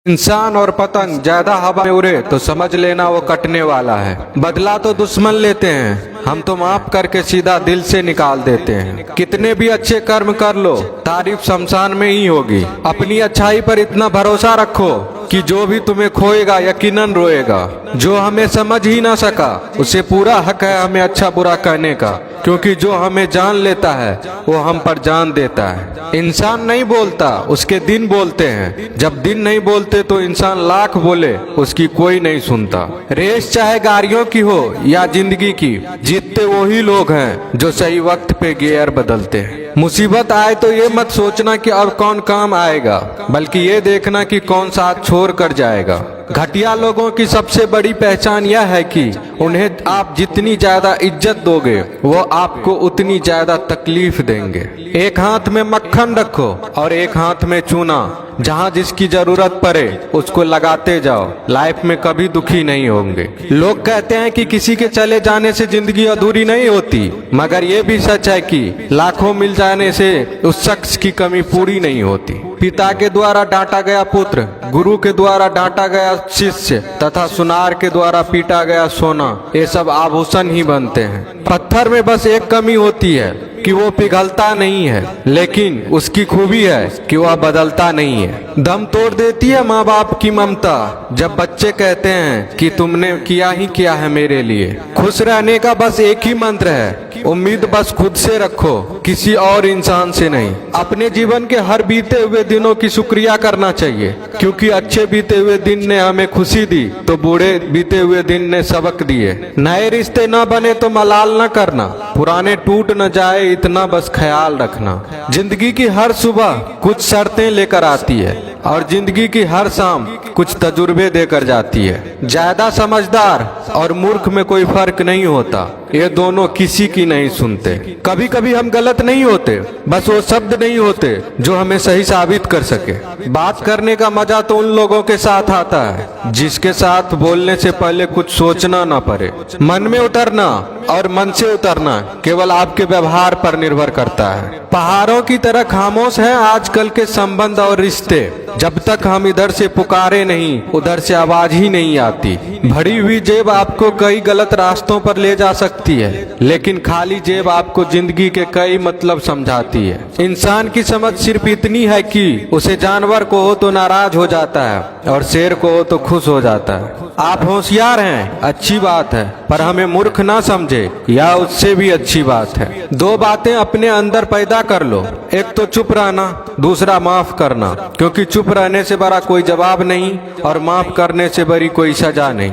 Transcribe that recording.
इंसान और पतंग ज्यादा हवा में उड़े तो समझ लेना वो कटने वाला है। बदला तो दुश्मन लेते हैं, हम तो माफ करके सीधा दिल से निकाल देते हैं। कितने भी अच्छे कर्म कर लो, तारीफ शमशान में ही होगी। अपनी अच्छाई पर इतना भरोसा रखो कि जो भी तुम्हें खोएगा यकीनन रोएगा। जो हमें समझ ही ना सका उसे पूरा हक है हमें अच्छा बुरा कहने का, क्योंकि जो हमें जान लेता है वो हम पर जान देता है। इंसान नहीं बोलता, उसके दिन बोलते हैं। जब दिन नहीं बोलते तो इंसान लाख बोले उसकी कोई नहीं सुनता। रेस चाहे गाड़ियों की हो या जिंदगी की, जीतते वही लोग हैं जो सही वक्त पे गियर बदलते हैं। मुसीबत आए तो ये मत सोचना कि अब कौन काम आएगा, बल्कि ये देखना कि कौन साथ छोड़ कर जाएगा। घटिया लोगों की सबसे बड़ी पहचान यह है कि उन्हें आप जितनी ज्यादा इज्जत दोगे वो आपको उतनी ज्यादा तकलीफ देंगे। एक हाथ में मक्खन रखो और एक हाथ में चूना। जहाँ जिसकी जरूरत पड़े उसको लगाते जाओ, लाइफ में कभी दुखी नहीं होंगे। लोग कहते हैं कि किसी के चले जाने से जिंदगी अधूरी नहीं होती, मगर ये भी सच है कि लाखों मिल जाने से उस शख्स की कमी पूरी नहीं होती। पिता के द्वारा डांटा गया पुत्र, गुरु के द्वारा डांटा गया शिष्य तथा सुनार के द्वारा पीटा गया सोना, ये सब आभूषण ही बनते हैं। पत्थर में बस एक कमी होती है कि वो पिघलता नहीं है, लेकिन उसकी खूबी है कि वह बदलता नहीं है। दम तोड़ देती है माँ बाप की ममता जब बच्चे कहते हैं कि तुमने किया ही क्या है मेरे लिए। खुश रहने का बस एक ही मंत्र है, उम्मीद बस खुद से रखो, किसी और इंसान से नहीं। अपने जीवन के हर बीते हुए दिनों की शुक्रिया करना चाहिए, क्योंकि अच्छे बीते हुए दिन ने हमें खुशी दी तो बुरे बीते हुए दिन ने सबक दिए। नए रिश्ते न बने तो मलाल न करना, पुराने टूट न जाए इतना बस ख्याल रखना। जिंदगी की हर सुबह कुछ शर्तें लेकर आती है और जिंदगी की हर शाम कुछ तजुर्बे देकर जाती है। ज्यादा समझदार और मूर्ख में कोई फर्क नहीं होता, ये दोनों किसी की नहीं सुनते। कभी कभी हम गलत नहीं होते, बस वो शब्द नहीं होते जो हमें सही साबित कर सके। बात करने का मजा तो उन लोगों के साथ आता है जिसके साथ बोलने से पहले कुछ सोचना ना पड़े। मन में उतरना और मन से उतरना केवल आपके व्यवहार पर निर्भर करता है। पहाड़ों की तरह खामोश है आजकल के संबंध और रिश्ते। जब तक हम इधर से पुकारे नहीं उधर से आवाज ही नहीं आती। भरी हुई जेब आपको कई गलत रास्तों पर ले जा सकती है, लेकिन खाली जेब आपको जिंदगी के कई मतलब समझाती है। इंसान की समझ सिर्फ इतनी है कि उसे जानवर को हो तो नाराज हो जाता है और शेर को हो तो खुश हो जाता है। आप होशियार हैं, अच्छी बात है, पर हमें मूर्ख ना समझे या उससे भी अच्छी बात है। दो बातें अपने अंदर पैदा कर लो, एक तो चुप रहना, दूसरा माफ करना, क्योंकि चुप रहने से बड़ा कोई जवाब नहीं और माफ करने से बड़ी कोई सजा नहीं।